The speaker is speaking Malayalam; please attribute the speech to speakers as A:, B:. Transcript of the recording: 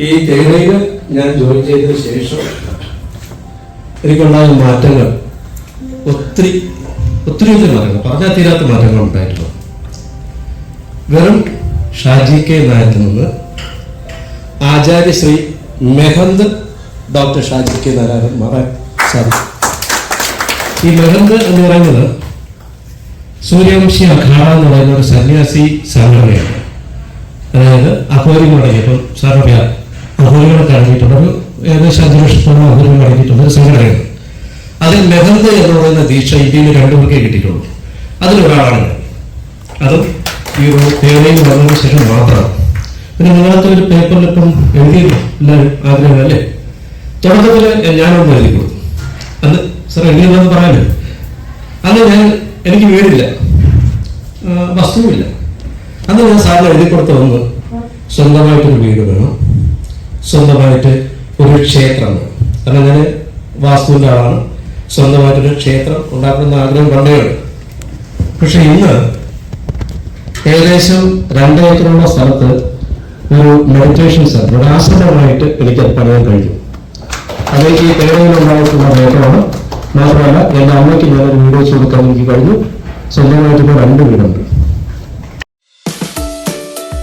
A: ഈ തേനയിൽ ഞാൻ ജോയിൻ ചെയ്തതിനു ശേഷം എനിക്കുണ്ടായ മാറ്റങ്ങൾ ഒത്തിരി മാറ്റങ്ങൾ, പറഞ്ഞാൽ തീരാത്ത മാറ്റങ്ങൾ ഉണ്ടായിട്ടുള്ളൂ. വെറും ഷാജി കെ നായരിൽ നിന്ന് ആചാര്യശ്രീ മെഹന്ത് ഡോക്ടർ ഷാജി കെ നായർ മാറാൻ സാധിക്കും. ഈ മെഹന്ത് എന്ന് പറയുന്നത് സൂര്യവംശി അഖാഡ എന്ന് പറയുന്ന ഒരു സന്യാസി സംഘടനയാണ്. അതായത് അഘോരികൾ അടങ്ങിയപ്പോൾ സാറിനറിയാം, അഘോരികളൊക്കെ അടങ്ങിയിട്ടുള്ളത് ഏകദേശം 5 ലക്ഷത്തോളം അഘോരികൾ അടങ്ങിയിട്ടുള്ള ഒരു സംഘടനയാണ്. അതിൽ മെഹന്ത് എന്ന് പറയുന്ന ദീക്ഷ ഇന്ത്യയിൽ 2 പേർക്കേ കിട്ടിയിട്ടുള്ളൂ. അതിലൊരാളാണ്. അതും ഈ തേനയിൽ വന്നതിന് ശേഷം മാത്രമാണ്. പിന്നെ നിങ്ങളത്തെ ഒരു പേപ്പറിൽ ഇപ്പം എഴുതിയില്ല, എല്ലാവരും ആഗ്രഹം അല്ലേ? തുടക്കത്തിൽ ഞാനൊന്നും എഴുതി കൊടുത്തു. അന്ന് സാർ എഴുതിയതെന്ന് പറയാനേ, അന്ന് എനിക്ക് വീടില്ല, വസ്തുവില്ല. അന്ന് ഞാൻ സാറിന് എഴുതി കൊടുത്ത ഒന്ന്, സ്വന്തമായിട്ടൊരു വീട് വേണം, സ്വന്തമായിട്ട് ഒരു ക്ഷേത്രം വേണം. കാരണം ഞാൻ വാസ്തുവിൻ്റെ ആളാണ്. സ്വന്തമായിട്ടൊരു ക്ഷേത്രം ഉണ്ടാക്കണമെന്ന് ആഗ്രഹം പണ്ടേയുണ്ട്. പക്ഷെ ഇന്ന് ഏകദേശം 2 ഏക്കറുള്ള സ്ഥലത്ത് ഒരു മെഡിറ്റേഷൻ സെന്റർ, ഒരു ആശ്രമമായിട്ട് എനിക്ക് പണിയാൻ കഴിഞ്ഞു. അതിലേക്ക് ഈ തേനയിലുണ്ടായിട്ടുള്ള നേട്ടമാണ്. മാത്രമല്ല എൻ്റെ അമ്മയ്ക്ക് ഞാനൊരു വീട് വെച്ച് കൊടുക്കാൻ എനിക്ക് കഴിഞ്ഞു. സ്വന്തമായിട്ട് ഇപ്പോൾ 2 വീടുണ്ട്.